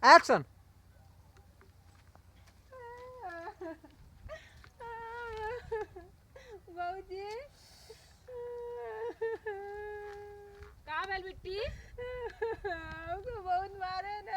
Action. बाबूजी का भेल बिट्टी? हमको बहुत मारे न।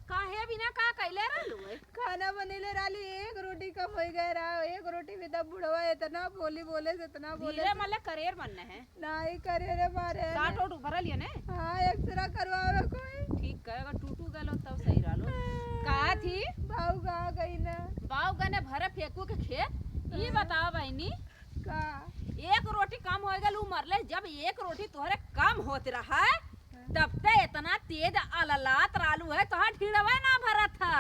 काहे बिना का कैले रहलू है? खाना बनेले राली एक रोटी कम हो गए रहा, एक रोटी में तब बुढ़वा इतना बोले से इतना बोले धीरे मल्ले करेर बनने है। नहीं करे रे मारे साठ ओट भरल है ने? हाँ एक्सरा करवावे कोई। ठीक है, अगर टूटू गलो तब सही रहलो। का थी? भाऊ कहाँ गई ना? बाऊ गने भरे फेंकू के खेत। ये बताओ बहनी, का एक रोटी कम हो गल मरले, जब एक रोटी तोहरे कम होत रहा है तब ते इतना तेज अललात रालू है, कहाँ ढीड़वा ना भरा था।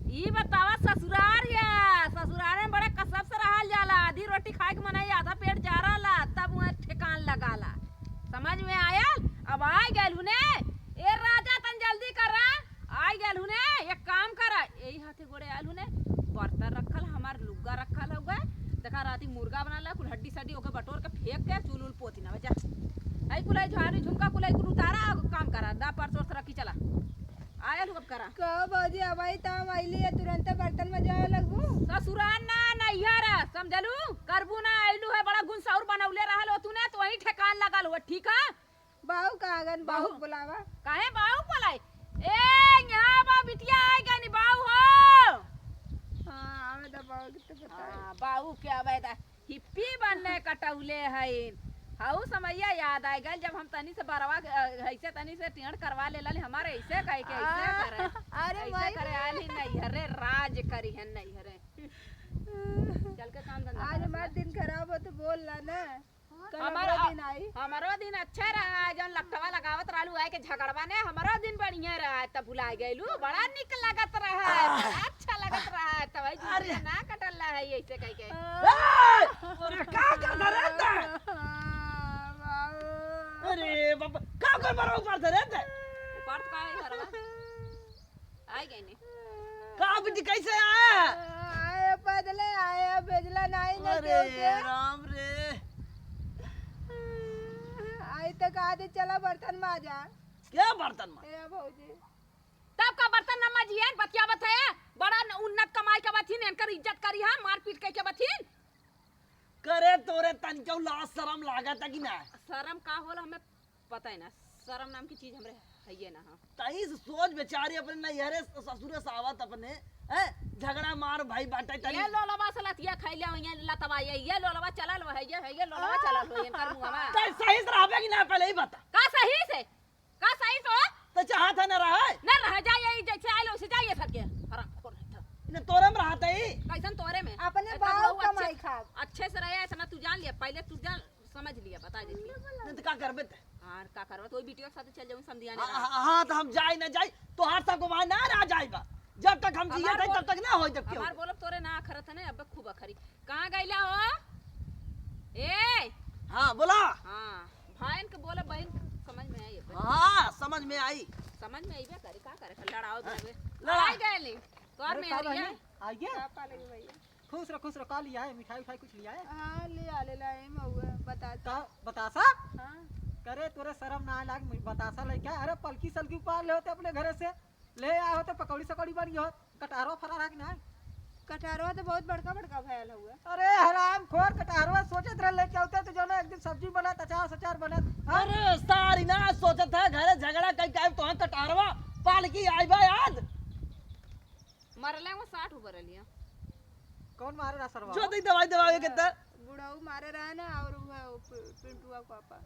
ये बतावा ससुरार या ससुरारे में बड़े कसब से रहल जाला। आधी रोटी खाए के मनाई आधा पेट जा रहा तब वहाँ ठिकान लगाला। समझ में आया? अब आई गलू ने ए राजा तन जल्दी करा, आई गलू ने एक काम करा, यही हाथे गोड़े आलू ने बर्तन रखल हमार लुग्गा रखल हुआ देखा राती मुर्गा बनाला कुल हड्डी सड्डी ओके बटोर के फेंक के चूल उल पोती ना जा आई कुलाई झाड़ी झुमका कुलाई कुल उतारा काम करा दा परसों रखी चला आयल अब करा का बाबूजी हवाई ताम आईली है तुरंत बर्तन में जाए लगू। ससुराल ना नैहर समझलू करबू ना आइलू है बड़ा गुनसौर बनौले रहल हो तूने तो वही ठेकान लगल हो। ठीक है बाहू कहाँ गन? बाहू बुलावा। काहे बाऊ बोलाई? ए यहाँ बा बिटिया आई गनी बाऊ हो। हाँ हमें तो बाहू कितने पता है। बाऊ क्या बैदा हिप्पी बनने कटौले है। हाउ समैया याद आए गल जब हम तनी से बरवा ऐसे तनी से टेढ़ करवा ले लाली हमारे ऐसे कह के ऐसे करे अरे ऐसे करे आली नहीं हरे राज करी है नहीं हरे चल के काम धंधा आज हमारा दिन खराब हो तो बोल ला ना। कल हमारा हमारा दिन आई। हमारो दिन अच्छा रहा जौन लखवा लगावत रहलू आए के झगड़वा ने हमारो दिन बढ़िया रहा तब भुला गइलू बड़ा निक लगत रहा बड़ा अच्छा लगत रहा तब भाई ना कटल है ऐसे कह के अरे का कर रहता? अरे बाबा का कर मारो ऊपर से रहता? ऊपर का है घरवा आई गई ने का बिटी कैसे आया? आए बदले आए भेजला नहीं ना अरे राम रे आई तक आधे चला बर्तन माजा। क्या बर्तन में? ए भौजी तब का बर्तन न मजियन बतिया बताया बड़ा उन्नत कमाई के बथिन इनकर इज्जत करी हां मार पीट के बथिन करे तोरे तनचौ लाज शरम लागत है कि ना? शर्म का होला हमें पता है ना शर्म नाम की चीज हमरे है ना। हां तई सोच बेचारी अपने नैहरे ससुरे सावत अपने हैं झगड़ा मार भाई बाटे तनी ये लोलवा सलतिया खैले होय लतवा ये लोलवा चलल हो ये लोलवा चलल हो इनकर मुंहवा तई सही से रहबे कि ना पहले ही बता। का सही से तो चाहत है ना रहे न रह जाए जैसे आइलो से जाइए सर के हराम खोर है ने तोरे में रहते ही कैसन तोरे में अपने एकर बाऊ बहू कमाई खा। अच्छे से रहे ऐसा ना तू जान लिया पहले तू जान समझ लिया बता देती नहीं तो का करबे ते? हां का करवा तो वीडियो के साथ चल जाऊं समझियाने हां तो हम जाई ना जाई तो हर सब को वहां ना रह जाएगा जब तक हम जिए थे तब तक ना होई तक क्यों? हमार बोलब तोरे ना खरत है अब खूब अखरी कहां गइला हो ए हां बोला हां भाईन के बोले बहन समझ में आई हां समझ में आई समझ में आईबे करे का करे लड़ाओ देवे लड़ा। लड़ाई गइली तो और में हरिया आइए पापा लगे भैया। खुश रहो का लिया है मिठाई उठाई कुछ लिया है? हाँ ले आ ले लाए महुआ बताता। का बतासा हाँ करे तोरे शर्म ना लाग बतासा लेके अरे पलकी सलकी उपार ले होते अपने घरे से ले आए होते पकौड़ी सकौड़ी बनी हो कटारो फरार कि ना? कटहरवा तो बहुत बड़का बड़का भयल हुआ। अरे हराम खोर कटारवा सोचत रह लेके होते तो जो ना एक दिन सब्जी बनत अचार सचार बनत। हाँ? अरे सारी ना सोचत है घरे झगड़ा कई काहे तो कटारवा पाल की आईबा याद मरले में 60 ऊपर लिया कौन मारे रा सरवा? जो दी दवाई दवाई कितना बुढ़ाऊ मारे रहा ना और वो पिंटुआ पापा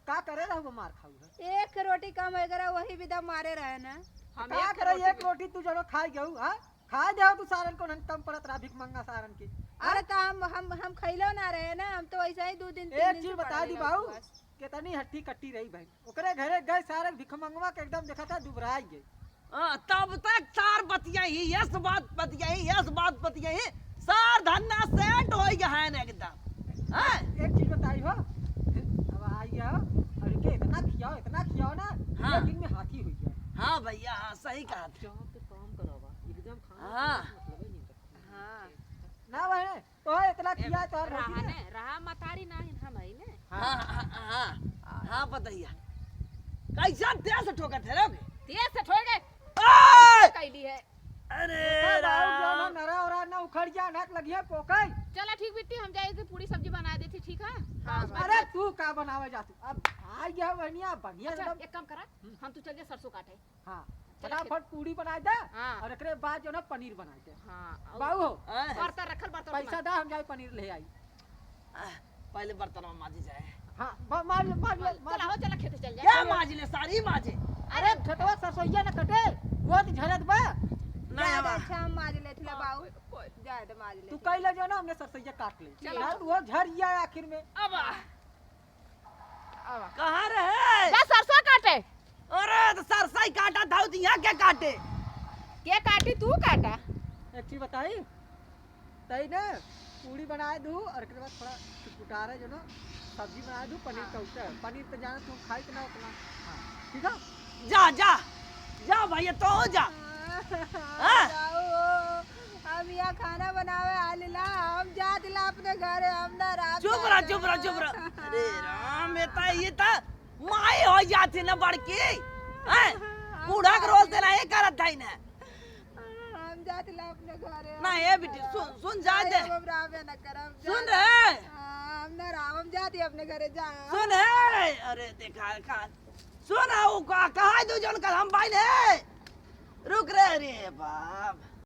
का करे रहू मार खाऊ है? एक रोटी कम हो गया वही भी दम मारे रहे ना। हम का करे एक रोटी तू जनो खाई गऊ हां खा जाओ तू सारन को कम पड़त रहा भिख मंगा सारन की। अरे तो हम खैलो ना रहे ना हम तो ऐसा ही 2 दिन 3 एक दिन चीज से बता पड़े दी रहे बाऊ उपवास। कितनी हट्टी कट्टी रही भाई ओकरे घरे गए सारे भिख मंगवा के एकदम देखा था दुबराई गई। तब तक सार बतियाई यस बात बतियाई सार धन्ना सेट हो गया है ना एकदम। हां एक चीज बताई हो अब आई हो अरे के इतना खियाओ ना हाँ। एक दिन में हाथी हुई है। हां भैया हां सही कहा जहाँ पे काम करावा एकदम खाना हाँ। मतलब ही नहीं रखा। हां ना भाई तो इतना किया तो और रोटी रहा ना। ने रहा मतारी ना हम है ने हां बताइए कैसा तेज ठोकत है रे तेज से ठोड़ गए पोकई। चला ठीक बिट्टी हम जाए पूरी सब्जी बना देती ठीक है हाँ, अरे तू का बनावे जा तू अब आ गया बढ़िया बढ़िया अच्छा एकदम। एक काम करा हम तू चल जा सरसों काटे हाँ चला फटाफट पूरी बना दे हाँ। और एकरे बाद जो ना पनीर बना दे। हाँ बाबू हो बर्तन रखल बर्तन पैसा दा हम जाए पनीर ले आई। पहले बर्तन में माजी जाए। हाँ मार चला हो चला खेते चल जा क्या माजी ले सारी माजे। अरे खेतवा सरसोईया न कटे वो तो झलत बा। नहीं ज्यादा हवा। अच्छा हम माज ले थला बाबू ज्यादा माज ले तू कई ले जो ना हमने सरसोईया काट ले चलो। ना वो झरिया आखिर में। अब कहाँ रहे? जा सरसों काटे अरे तो सरसा ही काटा था तो यहाँ क्या काटे? के काटी तू काटा एक चीज बताई तई ना पूरी बनाए दू और एकरे बाद थोड़ा चुटपुटारे जो ना सब्जी बनाए दू पनीर का उतर पनीर तो जाना तुम खाई तो ना उतना। हाँ ठीक है जा जा जा भैया तो जा। हाँ? जाओ हम यहाँ खाना बनावे आलिला हम जा दिला अपने घर हम ना रात चुप रहा चुप रहा चुप रहा। अरे राम ये तो माई हो जाती ना बड़की। हैं? बूढ़ा के रोज देना ये करत था इन्हें। हम जा दिला अपने घर ना ये बेटी सुन जा दे। हम रावे न करम सुन रे हम ना राम हम जाती अपने घरे जा सुन है। अरे देखा खा सुन आओ कहा दू जन का हम भाई ने रुक रे रे बाप।